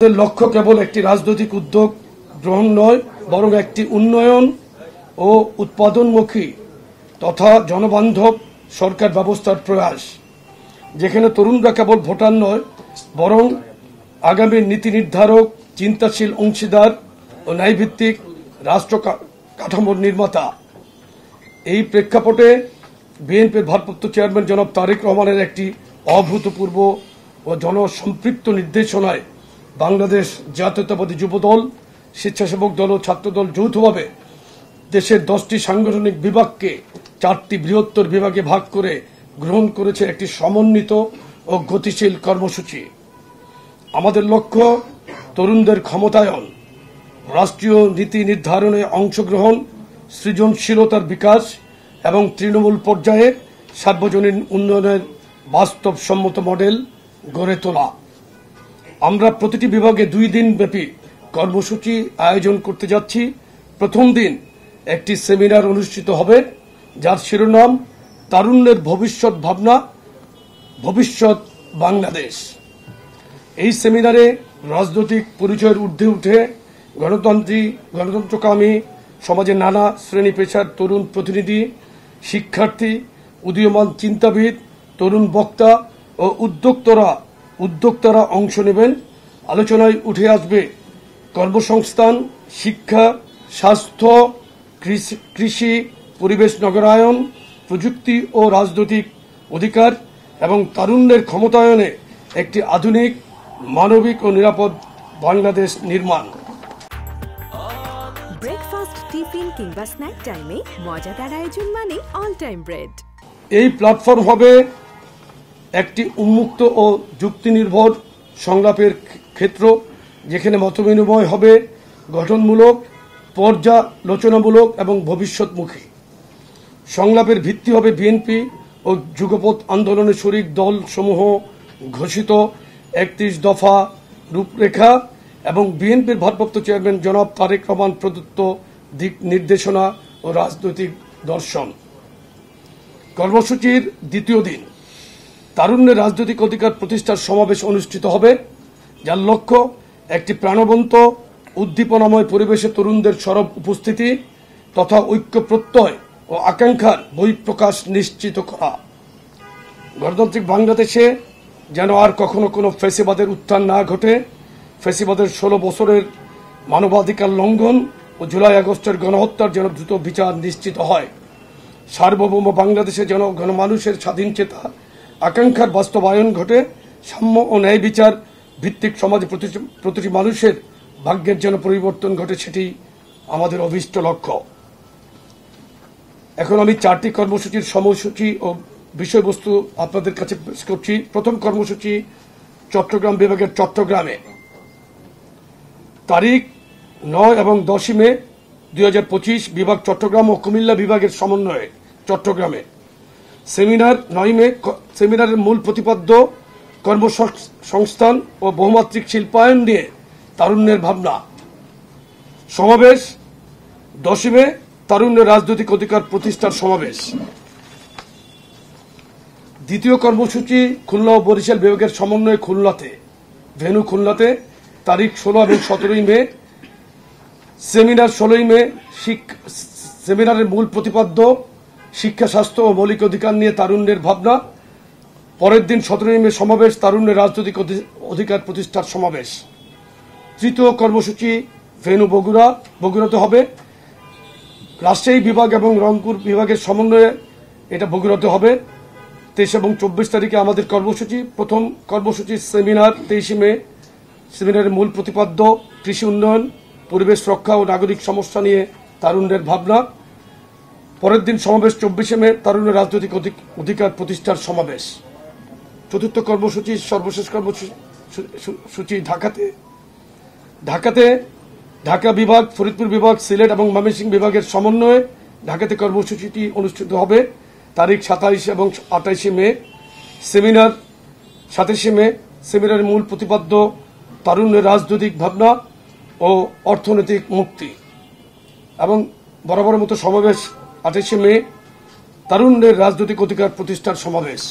আমাদের লক্ষ্য কেবল একটি রাজনৈতিক উদ্যোগ গ্রহণ নয়, বরং একটি উন্নয়ন ও উৎপাদনমুখী তথা জনবান্ধব সরকার ব্যবস্থার প্রয়াস, যেখানে তরুণরা কেবল ভোটার নয়, বরং আগামী নীতি নির্ধারক, চিন্তাশীল অংশীদার ও ন্যায়ভিত্তিক রাষ্ট্র কাঠামোর নির্মাতা। এই প্রেক্ষাপটে বিএনপির ভারপ্রাপ্ত চেয়ারম্যান জনাব তারেক রহমানের একটি অভূতপূর্ব ও জনসম্পৃক্ত নির্দেশনায় বাংলাদেশ জাতীয়তাবাদী যুবদল, স্বেচ্ছাসেবক দল ও ছাত্রদল যৌথভাবে দেশের 10টি সাংগঠনিক বিভাগকে 4টি বৃহত্তর বিভাগে ভাগ করে গ্রহণ করেছে একটি সমন্বিত ও গতিশীল কর্মসূচি। আমাদের লক্ষ্য তরুণদের ক্ষমতায়ন, রাষ্ট্রীয় নীতি নির্ধারণে অংশগ্রহণ, সৃজনশীলতার বিকাশ এবং তৃণমূল পর্যায়ে সার্বজনীন উন্নয়নের বাস্তবসম্মত মডেল গড়ে তোলা। আমরা প্রতিটি বিভাগে 2 দিন ব্যাপী কর্মসূচি আয়োজন করতে যাচ্ছি। প্রথম দিন একটি সেমিনার অনুষ্ঠিত হবে, যার শিরোনাম তারুণ্যের ভবিষ্যৎ ভাবনা, ভবিষ্যৎ বাংলাদেশ। এই সেমিনারে রাজনৈতিক পরিচয়ের ঊর্ধ্বে উঠে গণতন্ত্রকামী সমাজের নানা শ্রেণী পেশার তরুণ প্রতিনিধি, শিক্ষার্থী, উদীয়মান চিন্তাবিদ, তরুণ বক্তা ও উদ্যোক্তারা অংশ নেবেন। আলোচনায় উঠে আসবে কর্মসংস্থান, শিক্ষা, স্বাস্থ্য, কৃষি, পরিবেশ নগরায়ন, প্রযুক্তি ও রাজনৈতিক অধিকার এবং তারুণ্যের ক্ষমতায়নে একটি আধুনিক, মানবিক ও নিরাপদ বাংলাদেশ নির্মাণ। ব্রেকফাস্ট, টিফিন কিংবা স্ন্যাক টাইমে মজাদার আয়োজন মানে অল টাইম ব্রেড। এই প্ল্যাটফর্ম হবে একটি উন্মুক্ত ও যুক্তিনির্ভর সংলাপের ক্ষেত্র, যেখানে মতবিনিময় হবে গঠনমূলক, পর্যালোচনামূলক এবং ভবিষ্যৎমুখী। সংলাপের ভিত্তি হবে বিএনপি ও যুগপৎ আন্দোলনের শরিক দল সমূহ ঘোষিত 31 দফা রূপরেখা এবং বিএনপির ভারপ্রাপ্ত চেয়ারম্যান জনাব তারেক রহমান প্রদত্ত দিক নির্দেশনা ও রাজনৈতিক দর্শন। কর্মসূচির দ্বিতীয় দিন তারুণ্যের রাজনৈতিক অধিকার প্রতিষ্ঠার সমাবেশ অনুষ্ঠিত হবে, যার লক্ষ্য একটি প্রাণবন্ত, উদ্দীপনাময় পরিবেশে তরুণদের সরব উপস্থিতি তথা ঐক্য প্রত্যয় ও আকাঙ্ক্ষার বহিঃপ্রকাশ নিশ্চিত করা। গণতান্ত্রিক বাংলাদেশে যেন আর কখনো কোনো ফ্যাসিবাদের উত্থান না ঘটে, ফ্যাসিবাদের 16 বছরের মানবাধিকার লঙ্ঘন ও জুলাই আগস্টের গণহত্যার যেন দ্রুত বিচার নিশ্চিত হয়, সার্বভৌম বাংলাদেশে যেন গণমানুষের স্বাধীন চেতা আকাঙ্ক্ষার বাস্তবায়ন ঘটে, সাম্য ও ন্যায় বিচার ভিত্তিক সমাজে প্রতিটি মানুষের ভাগ্যের যেন পরিবর্তন ঘটে, সেটি আমাদের অভীষ্ট লক্ষ্য। এখন আমি 4টি কর্মসূচির সময়সূচি ও বিষয়বস্তু আপনাদের কাছে পেশ করছি। প্রথম কর্মসূচি চট্টগ্রাম বিভাগের চট্টগ্রামে, তারিখ 9 এবং 10 মে 2025, বিভাগ চট্টগ্রাম ও কুমিল্লা বিভাগের সমন্বয়ে চট্টগ্রামে সেমিনার। 9 মে সেমিনারের মূল প্রতিপাদ্য কর্মসংস্থান ও বহুমাত্রিক শিল্পায়ন নিয়ে তারুণ্যের ভাবনা। সমাবেশ 10 মে তারুণ্যের রাজনৈতিক অধিকার প্রতিষ্ঠার সমাবেশ। দ্বিতীয় কর্মসূচি খুলনা ও বরিশাল বিভাগের সমন্বয়ে খুলনাতে, ভেন্যু খুলনাতে, তারিখ 16 এবং 17 মে সেমিনার। 16 মে সেমিনারের মূল প্রতিপাদ্য শিক্ষা, স্বাস্থ্য ও মৌলিক অধিকার নিয়ে তারুণ্যের ভাবনা। পরের দিন 17 মে সমাবেশ, তারুণ্যের রাজনৈতিক অধিকার প্রতিষ্ঠার সমাবেশ। তৃতীয় কর্মসূচি ভেন্যু বগুড়াতে হবে, রাজশাহী বিভাগ এবং রংপুর বিভাগের সমন্বয়ে এটা বগুড়াতে হবে। 23 এবং 24 তারিখে আমাদের কর্মসূচি। প্রথম কর্মসূচি সেমিনার 23 মে, সেমিনারের মূল প্রতিপাদ্য কৃষি উন্নয়ন, পরিবেশ রক্ষা ও নাগরিক সমস্যা নিয়ে তারুণ্যের ভাবনা। পরের দিন সমাবেশ 24 মে, তারুণ্যের রাজনৈতিক অধিকার প্রতিষ্ঠার সমাবেশ। চতুর্থ কর্মসূচি, সর্বশেষ কর্মসূচি ঢাকাতে ঢাকা বিভাগ, ফরিদপুর বিভাগ, সিলেট এবং ময়মনসিংহ বিভাগের সমন্বয়ে ঢাকাতে কর্মসূচিটি অনুষ্ঠিত হবে, তারিখ 27 এবং 28 মে। সেমিনার 27 মে, সেমিনারের মূল প্রতিপাদ্য তারুণ্যের রাজনৈতিক ভাবনা ও অর্থনৈতিক মুক্তি। এবং বরাবরের মতো সমাবেশ 28 মে, তারুণ্যের রাজনৈতিক অধিকার প্রতিষ্ঠার সমাবেশ।